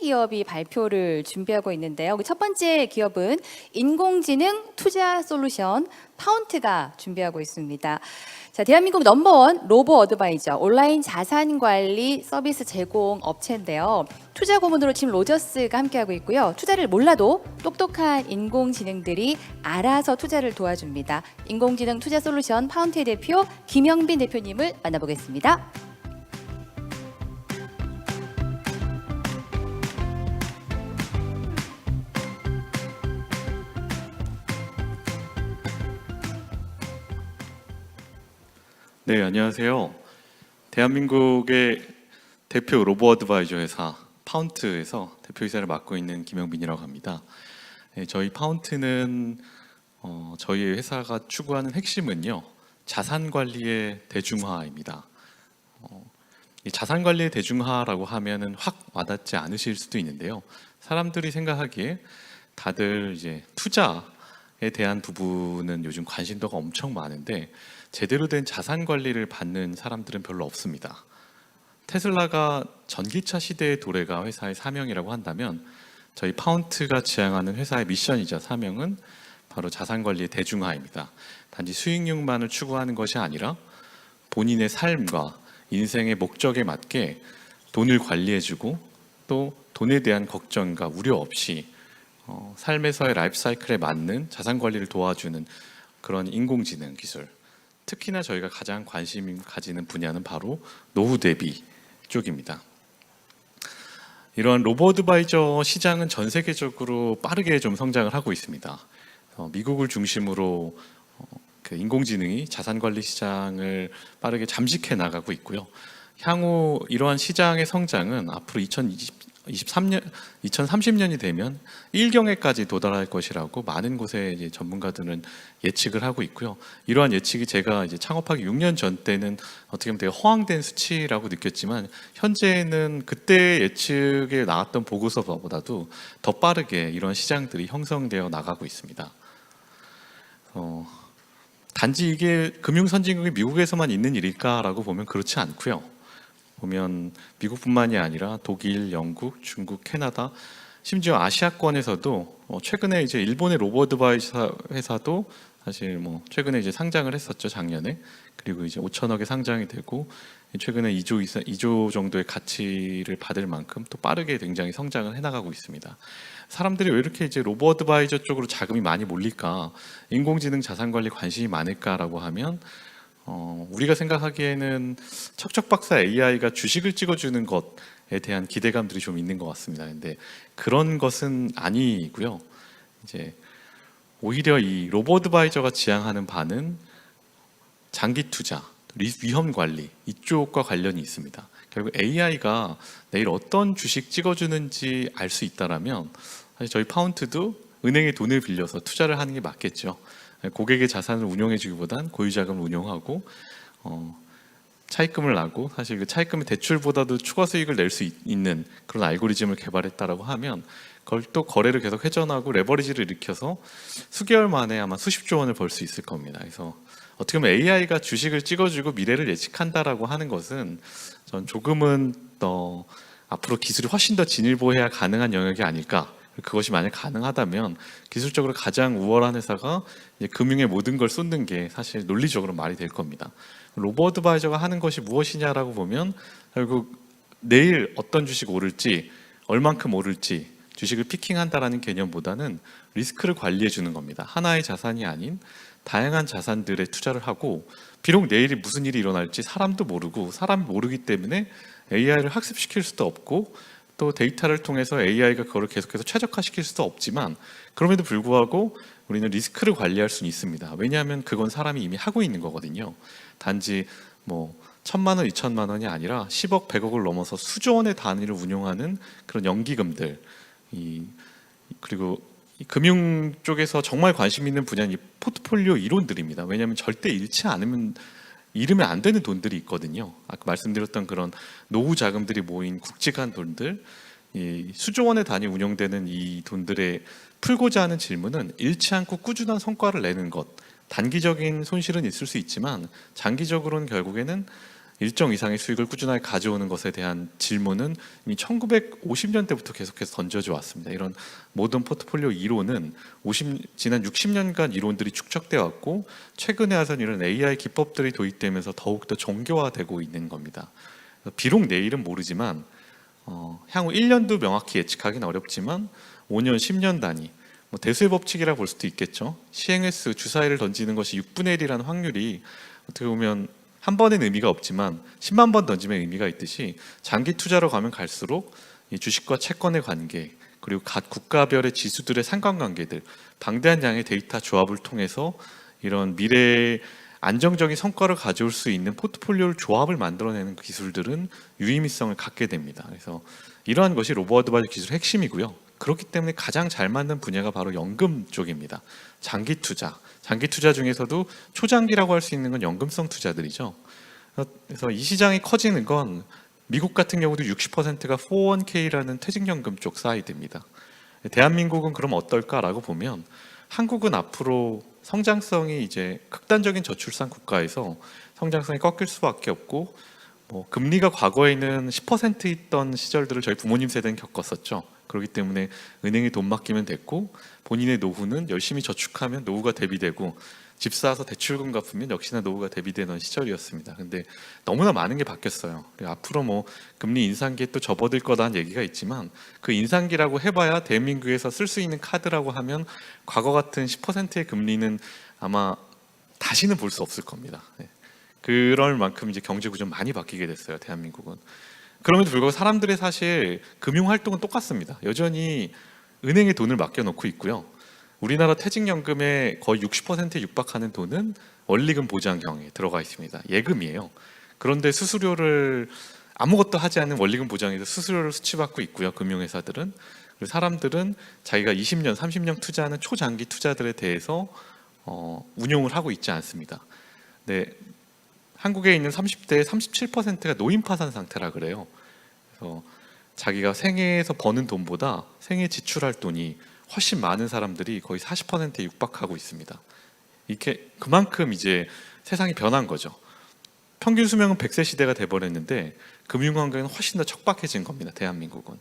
기업이 발표를 준비하고 있는데요. 첫 번째 기업은 인공지능 투자 솔루션 파운트가 준비하고 있습니다. 자, 대한민국 넘버원 로보 어드바이저 온라인 자산 관리 서비스 제공 업체인데요. 투자 고문으로 팀 로저스가 함께하고 있고요. 투자를 몰라도 똑똑한 인공지능들이 알아서 투자를 도와줍니다. 인공지능 투자 솔루션 파운트의 대표 김영빈 대표님을 만나보겠습니다. 네, 안녕하세요. 대한민국의 대표 로보 어드바이저 회사 파운트에서 대표이사를 맡고 있는 김영빈이라고 합니다. 네, 저희 파운트는 저희 회사가 추구하는 핵심은요, 자산 관리의 대중화입니다. 이 자산 관리의 대중화라고 하면은 확 와닿지 않으실 수도 있는데요. 사람들이 생각하기에 다들 이제 투자에 대한 부분은 요즘 관심도가 엄청 많은데 제대로 된 자산 관리를 받는 사람들은 별로 없습니다. 테슬라가 전기차 시대의 도래가 회사의 사명이라고 한다면 저희 파운트가 지향하는 회사의 미션이자 사명은 바로 자산 관리의 대중화입니다. 단지 수익률만을 추구하는 것이 아니라 본인의 삶과 인생의 목적에 맞게 돈을 관리해주고 또 돈에 대한 걱정과 우려 없이 삶에서의 라이프 사이클에 맞는 자산 관리를 도와주는 그런 인공지능 기술, 특히나 저희가 가장 관심 가지는 분야는 바로 노후 대비 쪽입니다. 이러한 로보 어드바이저 시장은 전 세계적으로 빠르게 좀 성장을 하고 있습니다. 미국을 중심으로 그 인공지능이 자산 관리 시장을 빠르게 잠식해 나가고 있고요. 향후 이러한 시장의 성장은 앞으로 2030년이 되면 1경에까지 도달할 것이라고 많은 곳의 이제 전문가들은 예측을 하고 있고요. 이러한 예측이 제가 이제 창업하기 6년 전 때는 어떻게 보면 되게 허황된 수치라고 느꼈지만 현재는 그때 예측에 나왔던 보고서보다도 더 빠르게 이런 시장들이 형성되어 나가고 있습니다. 단지 이게 금융 선진국이 미국에서만 있는 일일까라고 보면 그렇지 않고요. 보면 미국뿐만이 아니라 독일, 영국, 중국, 캐나다, 심지어 아시아권에서도 최근에 이제 일본의 로보 어드바이저 회사도 사실 최근에 이제 상장을 했었죠, 작년에. 그리고 이제 5천억에 상장이 되고 최근에 2조 정도의 가치를 받을 만큼 또 빠르게 굉장히 성장을 해나가고 있습니다. 사람들이 왜 이렇게 이제 로보 어드바이저 쪽으로 자금이 많이 몰릴까, 인공지능 자산 관리 관심이 많을까라고 하면 우리가 생각하기에는 척척박사 AI가 주식을 찍어주는 것에 대한 기대감들이 좀 있는 것 같습니다. 근데 그런 것은 아니고요. 이제 오히려 이 로보 어드바이저가 지향하는 바는 장기 투자, 위험 관리 이쪽과 관련이 있습니다. 결국 AI가 내일 어떤 주식 찍어주는지 알 수 있다라면 사실 저희 파운트도 은행에 돈을 빌려서 투자를 하는 게 맞겠죠. 고객의 자산을 운용해주기보단 고유자금을 운용하고 차입금을 나고, 사실 그 차입금의 대출보다도 추가 수익을 낼 수 있는 그런 알고리즘을 개발했다라고 하면 그걸 또 거래를 계속 회전하고 레버리지를 일으켜서 수개월 만에 아마 수십조 원을 벌 수 있을 겁니다. 그래서 어떻게 보면 AI가 주식을 찍어주고 미래를 예측한다라고 하는 것은 전 조금은 더 앞으로 기술이 훨씬 더 진일보해야 가능한 영역이 아닐까. 그것이 만약 가능하다면 기술적으로 가장 우월한 회사가 이제 금융의 모든 걸 쏟는 게 사실 논리적으로 말이 될 겁니다. 로보 어드바이저가 하는 것이 무엇이냐라고 보면 결국 내일 어떤 주식 오를지, 얼만큼 오를지 주식을 피킹한다라는 개념보다는 리스크를 관리해 주는 겁니다. 하나의 자산이 아닌 다양한 자산들에 투자를 하고, 비록 내일이 무슨 일이 일어날지 사람도 모르고, 사람이 모르기 때문에 AI를 학습시킬 수도 없고 또 데이터를 통해서 AI가 그거를 계속해서 최적화시킬 수도 없지만, 그럼에도 불구하고 우리는 리스크를 관리할 수는 있습니다. 왜냐하면 그건 사람이 이미 하고 있는 거거든요. 단지 1,000만 원, 2,000만 원이 아니라 10억, 100억을 넘어서 수조 원의 단위를 운용하는 그런 연기금들, 그리고 이 금융 쪽에서 정말 관심 있는 분야는 이 포트폴리오 이론들입니다. 왜냐하면 절대 잃으면 안 되는 돈들이 있거든요. 아까 말씀드렸던 그런 노후 자금들이 모인 굵직한 돈들, 이 수조 원의 단위 운용되는 이 돈들에 풀고자 하는 질문은 잃지 않고 꾸준한 성과를 내는 것. 단기적인 손실은 있을 수 있지만 장기적으로는 결국에는 일정 이상의 수익을 꾸준하게 가져오는 것에 대한 질문은 이미 1950년대부터 계속해서 던져져 왔습니다. 이런 모든 포트폴리오 이론은 지난 60년간 이론들이 축적되어 왔고 최근에 와서는 이런 AI 기법들이 도입되면서 더욱더 정교화되고 있는 겁니다. 비록 내일은 모르지만 향후 1년도 명확히 예측하기는 어렵지만 5년, 10년 단위 뭐 대수의 법칙이라 볼 수도 있겠죠. 시행횟수 주사위를 던지는 것이 6분의 1이라는 확률이 어떻게 보면 한 번엔 의미가 없지만 10만 번 던지면 의미가 있듯이 장기 투자로 가면 갈수록 이 주식과 채권의 관계 그리고 각 국가별의 지수들의 상관관계들 방대한 양의 데이터 조합을 통해서 이런 미래의 안정적인 성과를 가져올 수 있는 포트폴리오 조합을 만들어내는 기술들은 유의미성을 갖게 됩니다. 그래서 이러한 것이 로보 어드바이저 기술의 핵심이고요. 그렇기 때문에 가장 잘 맞는 분야가 바로 연금 쪽입니다. 장기 투자 중에서도 초장기라고 할 수 있는 건 연금성 투자들이죠. 그래서 이 시장이 커지는 건 미국 같은 경우도 60%가 401k라는 퇴직연금 쪽 사이드입니다. 대한민국은 그럼 어떨까라고 보면 한국은 앞으로 성장성이 이제 극단적인 저출산 국가에서 성장성이 꺾일 수밖에 없고 뭐 금리가 과거에는 10% 있던 시절들을 저희 부모님 세대는 겪었었죠. 그렇기 때문에 은행에 돈 맡기면 됐고 본인의 노후는 열심히 저축하면 노후가 대비되고 집 사서 대출금 갚으면 역시나 노후가 대비되는 시절이었습니다. 근데 너무나 많은 게 바뀌었어요. 앞으로 뭐 금리 인상기에 또 접어들 거다는 얘기가 있지만 그 인상기라고 해봐야 대한민국에서 쓸 수 있는 카드라고 하면 과거 같은 10%의 금리는 아마 다시는 볼 수 없을 겁니다. 그럴 만큼 이제 경제 구조 많이 바뀌게 됐어요. 대한민국은. 그럼에도 불구하고 사람들의 사실 금융 활동은 똑같습니다. 여전히 은행에 돈을 맡겨놓고 있고요. 우리나라 퇴직연금의 거의 60%에 육박하는 돈은 원리금 보장형에 들어가 있습니다. 예금이에요. 그런데 수수료를 아무것도 하지 않는 원리금 보장에서 수수료를 수취받고 있고요. 금융회사들은. 그리고 사람들은 자기가 20년, 30년 투자하는 초장기 투자들에 대해서 운용을 하고 있지 않습니다. 네, 한국에 있는 30대의 37%가 노인 파산 상태라 그래요. 그래서 자기가 생애에서 버는 돈보다 생애 지출할 돈이 훨씬 많은 사람들이 거의 40%에 육박하고 있습니다. 이렇게 그만큼 이제 세상이 변한 거죠. 평균 수명은 100세 시대가 돼버렸는데 금융 환경은 훨씬 더 척박해진 겁니다. 대한민국은.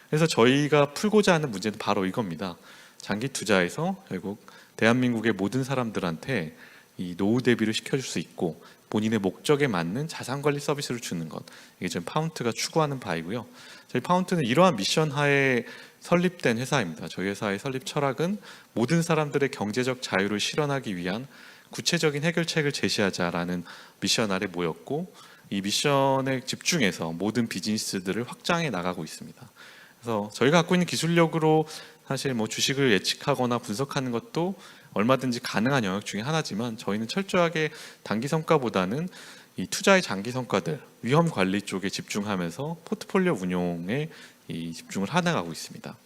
그래서 저희가 풀고자 하는 문제는 바로 이겁니다. 장기 투자에서 결국 대한민국의 모든 사람들한테 이 노후 대비를 시켜줄 수 있고 본인의 목적에 맞는 자산관리 서비스를 주는 것, 이게 지금 파운트가 추구하는 바이고요. 저희 파운트는 이러한 미션 하에 설립된 회사입니다. 저희 회사의 설립 철학은 모든 사람들의 경제적 자유를 실현하기 위한 구체적인 해결책을 제시하자라는 미션 아래 모였고 이 미션에 집중해서 모든 비즈니스들을 확장해 나가고 있습니다. 그래서 저희가 갖고 있는 기술력으로 사실 뭐 주식을 예측하거나 분석하는 것도 얼마든지 가능한 영역 중에 하나지만 저희는 철저하게 단기 성과보다는 이 투자의 장기 성과들, 위험 관리 쪽에 집중하면서 포트폴리오 운용에 집중을 해나가고 있습니다.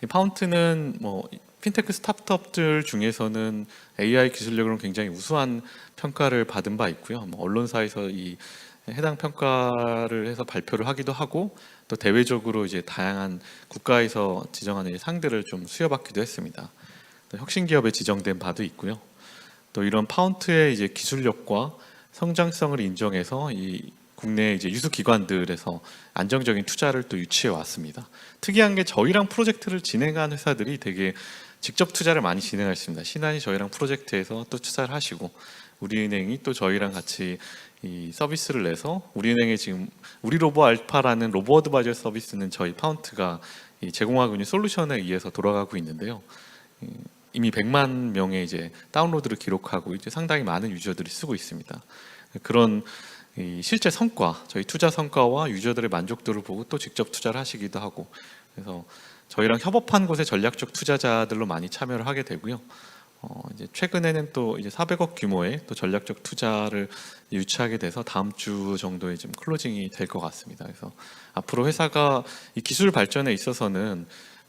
이 파운트는 뭐 핀테크 스타트업들 중에서는 AI 기술력으로 굉장히 우수한 평가를 받은 바 있고요. 뭐 언론사에서 이 해당 평가를 해서 발표를 하기도 하고 또 대외적으로 이제 다양한 국가에서 지정하는 상들을 좀 수여받기도 했습니다. 또 혁신 기업에 지정된 바도 있고요. 또 이런 파운트의 이제 기술력과 성장성을 인정해서 이 국내 이제 유수 기관들에서 안정적인 투자를 또 유치해 왔습니다. 특이한 게 저희랑 프로젝트를 진행한 회사들이 되게 직접 투자를 많이 진행했습니다. 신한이 저희랑 프로젝트에서 또 투자를 하시고 우리은행이 또 저희랑 같이 이 서비스를 내서 우리은행의 지금 우리 로보 알파라는 로보 어드바이저 서비스는 저희 파운트가 제공하고 있는 솔루션에 의해서 돌아가고 있는데요. 이미 100만 명의 이제 다운로드를 기록하고 이제 상당히 많은 유저들이 쓰고 있습니다. 그런 실제 성과, 저희 투자 성과와 유저들의 만족도를 보고 또 직접 투자를 하시기도 하고, 그래서 저희랑 협업한 곳의 전략적 투자자들로 많이 참여를 하게 되고요. 이제 최근에는 또 이제 400억 규모의 또 전략적 투자를 유치하게 돼서 다음 주 정도에 좀 클로징이 될 것 같습니다. 그래서 앞으로 회사가 이 기술 발전에 있어서는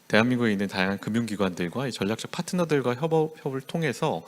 대한민국에 있는 다양한 금융기관들과 이 전략적 파트너들과 협업을 통해서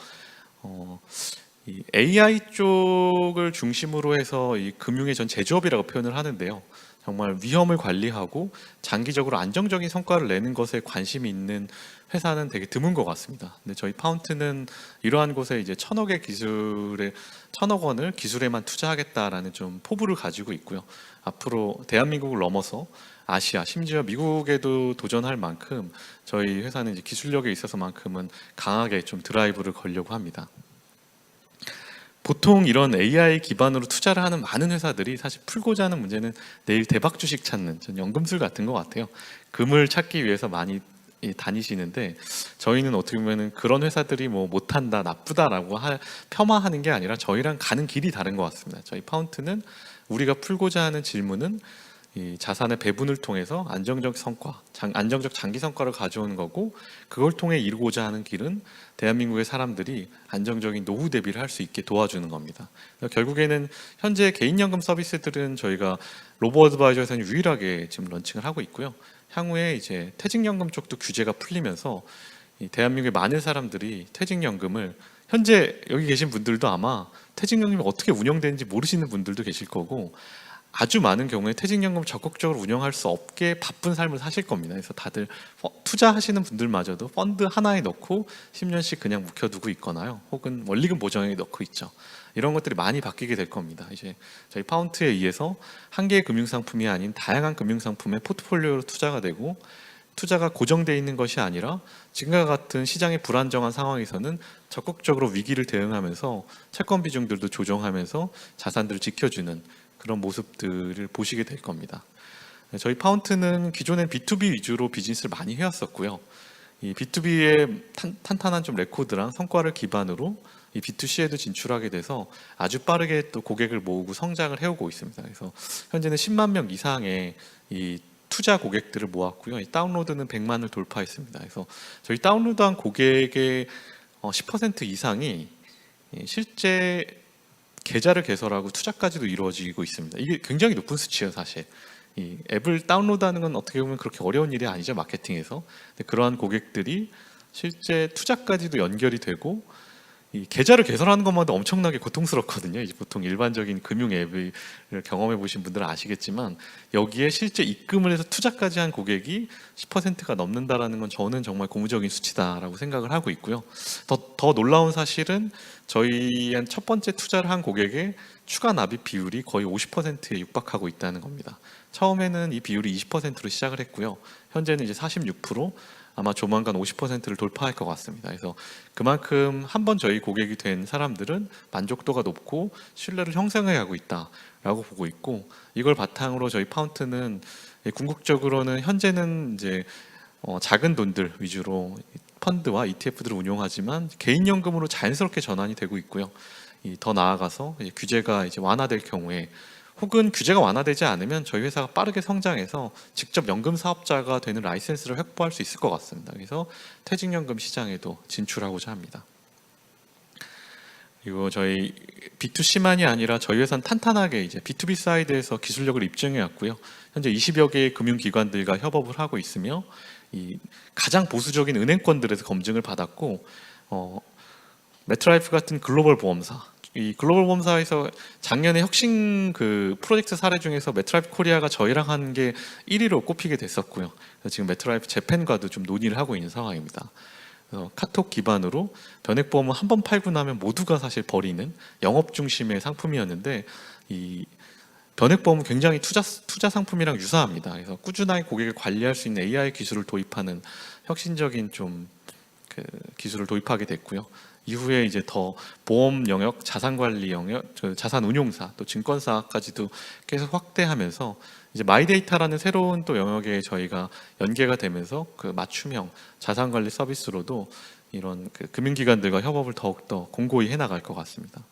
이 AI 쪽을 중심으로 해서 이 금융의 전 제조업이라고 표현을 하는데요. 정말 위험을 관리하고 장기적으로 안정적인 성과를 내는 것에 관심이 있는 회사는 되게 드문 것 같습니다. 근데 저희 파운트는 이러한 곳에 이제 1,000억 원을 기술에만 투자하겠다라는 좀 포부를 가지고 있고요. 앞으로 대한민국을 넘어서 아시아, 심지어 미국에도 도전할 만큼 저희 회사는 이제 기술력에 있어서만큼은 강하게 좀 드라이브를 걸려고 합니다. 보통 이런 AI 기반으로 투자를 하는 많은 회사들이 사실 풀고자 하는 문제는 내일 대박 주식 찾는 전 연금술 같은 것 같아요. 금을 찾기 위해서 많이 다니시는데 저희는 어떻게 보면 그런 회사들이 뭐 못한다, 나쁘다라고 폄하하는 게 아니라 저희랑 가는 길이 다른 것 같습니다. 저희 파운트는 우리가 풀고자 하는 질문은 이 자산의 배분을 통해서 안정적 성과, 안정적 장기 성과를 가져오는 거고, 그걸 통해 이루고자 하는 길은 대한민국의 사람들이 안정적인 노후 대비를 할 수 있게 도와주는 겁니다. 결국에는 현재 개인연금 서비스들은 저희가 로보어드바이저에서는 유일하게 지금 런칭을 하고 있고요. 향후에 이제 퇴직연금 쪽도 규제가 풀리면서 이 대한민국의 많은 사람들이 퇴직연금을, 현재 여기 계신 분들도 아마 퇴직연금이 어떻게 운영되는지 모르시는 분들도 계실 거고, 아주 많은 경우에 퇴직연금을 적극적으로 운영할 수 없게 바쁜 삶을 사실 겁니다. 그래서 다들 투자하시는 분들마저도 펀드 하나에 넣고 10년씩 그냥 묵혀두고 있거나요, 혹은 원리금 보정에 넣고 있죠. 이런 것들이 많이 바뀌게 될 겁니다. 이제 저희 파운트에 의해서 한 개의 금융상품이 아닌 다양한 금융상품의 포트폴리오로 투자가 되고, 투자가 고정되어 있는 것이 아니라 지금과 같은 시장의 불안정한 상황에서는 적극적으로 위기를 대응하면서 채권 비중들도 조정하면서 자산들을 지켜주는 그런 모습들을 보시게 될 겁니다. 저희 파운트는 기존엔 B2B 위주로 비즈니스를 많이 해왔었고요. 이 B2B의 탄탄한 좀 레코드랑 성과를 기반으로 이 B2C에도 진출하게 돼서 아주 빠르게 또 고객을 모으고 성장을 해오고 있습니다. 그래서 현재는 10만 명 이상의 이 투자 고객들을 모았고요. 이 다운로드는 100만을 돌파했습니다. 그래서 저희 다운로드한 고객의 10% 이상이 실제 계좌를 개설하고 투자까지도 이루어지고 있습니다. 이게 굉장히 높은 수치예요, 사실. 이 앱을 다운로드하는 건 어떻게 보면 그렇게 어려운 일이 아니죠, 마케팅에서. 근데 그러한 고객들이 실제 투자까지도 연결이 되고, 이 계좌를 개설하는 것만도 엄청나게 고통스럽거든요. 이제 보통 일반적인 금융 앱을 경험해 보신 분들은 아시겠지만, 여기에 실제 입금을 해서 투자까지 한 고객이 10%가 넘는다라는 건 저는 정말 고무적인 수치다라고 생각을 하고 있고요. 더 놀라운 사실은 저희 첫 번째 투자를 한 고객의 추가 납입 비율이 거의 50%에 육박하고 있다는 겁니다. 처음에는 이 비율이 20%로 시작을 했고요. 현재는 이제 46%, 아마 조만간 50%를 돌파할 것 같습니다. 그래서 그만큼 한번 저희 고객이 된 사람들은 만족도가 높고 신뢰를 형성해 가고 있다라고 보고 있고, 이걸 바탕으로 저희 파운트는 궁극적으로는 현재는 이제 작은 돈들 위주로 펀드와 ETF들을 운용하지만 개인연금으로 자연스럽게 전환이 되고 있고요. 더 나아가서 규제가 이제 완화될 경우에, 혹은 규제가 완화되지 않으면 저희 회사가 빠르게 성장해서 직접 연금 사업자가 되는 라이센스를 확보할 수 있을 것 같습니다. 그래서 퇴직연금 시장에도 진출하고자 합니다. 그리고 저희 B2C만이 아니라 저희 회사는 탄탄하게 이제 B2B 사이드에서 기술력을 입증해 왔고요. 현재 20여 개의 금융기관들과 협업을 하고 있으며, 이 가장 보수적인 은행권들에서 검증을 받았고, 메트라이프 같은 글로벌 보험사, 이 글로벌 보험사에서 작년에 혁신 그 프로젝트 사례 중에서 메트라이프 코리아가 저희랑 한 게 1위로 꼽히게 됐었고요. 지금 메트라이프 재팬과도 좀 논의를 하고 있는 상황입니다. 카톡 기반으로 변액보험은 한 번 팔고 나면 모두가 사실 버리는 영업 중심의 상품이었는데, 이 변액보험은 굉장히 투자 상품이랑 유사합니다. 그래서 꾸준하게 고객을 관리할 수 있는 AI 기술을 도입하는 혁신적인 좀 그 기술을 도입하게 됐고요. 이후에 이제 더 보험 영역, 자산 관리 영역, 자산 운용사, 또 증권사까지도 계속 확대하면서 이제 마이데이터라는 새로운 또 영역에 저희가 연계가 되면서 그 맞춤형 자산 관리 서비스로도 이런 그 금융기관들과 협업을 더욱더 공고히 해나갈 것 같습니다.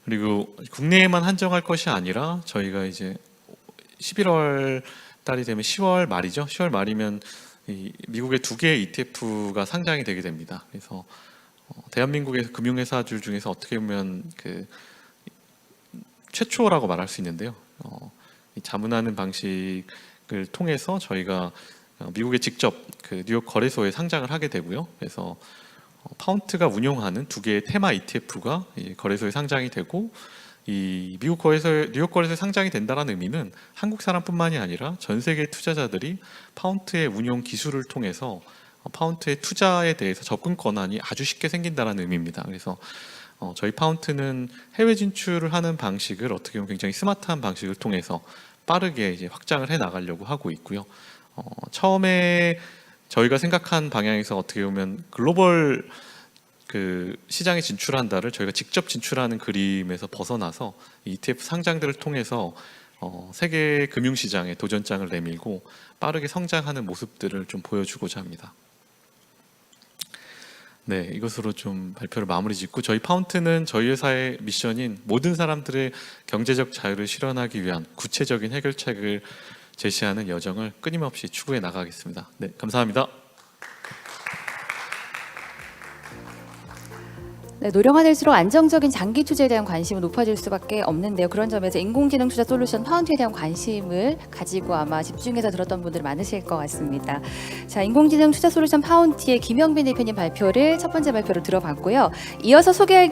그리고 국내에만 한정할 것이 아니라 저희가 이제 11월 달이 되면 10월 말이죠. 10월 말이면 이 미국의 2개의 ETF가 상장이 되게 됩니다. 그래서 대한민국의 금융회사들 중에서 어떻게 보면 그 최초라고 말할 수 있는데요. 이 자문하는 방식을 통해서 저희가 미국에 직접 그 뉴욕 거래소에 상장을 하게 되고요. 그래서 파운트가 운용하는 2개의 테마 ETF가 이 거래소에 상장이 되고, 이 미국 거래소에 뉴욕 거래소에 상장이 된다는 의미는 한국 사람뿐만이 아니라 전 세계 투자자들이 파운드의 운용 기술을 통해서 파운드의 투자에 대해서 접근 권한이 아주 쉽게 생긴다는 의미입니다. 그래서 저희 파운드는 해외 진출을 하는 방식을 어떻게 보면 굉장히 스마트한 방식을 통해서 빠르게 이제 확장을 해 나가려고 하고 있고요. 처음에 저희가 생각한 방향에서 어떻게 보면 글로벌 그 시장에 진출한다를 저희가 직접 진출하는 그림에서 벗어나서 ETF 상장들을 통해서 세계 금융시장에 도전장을 내밀고 빠르게 성장하는 모습들을 좀 보여주고자 합니다. 네, 이것으로 좀 발표를 마무리 짓고 저희 파운트는 저희 회사의 미션인 모든 사람들의 경제적 자유를 실현하기 위한 구체적인 해결책을 제시하는 여정을 끊임없이 추구해 나가겠습니다. 네, 감사합니다. 네, 노령화 될수록 안정적인 장기 투자에 대한 관심은 높아질 수밖에 없는데요. 그런 점에서 인공지능 투자 솔루션 파운트에 대한 관심을 가지고 아마 집중해서 들었던 분들 많으실 것 같습니다. 자, 인공지능 투자 솔루션 파운트의 김영빈 대표님 발표를 첫 번째 발표로 들어봤고요. 이어서 소개할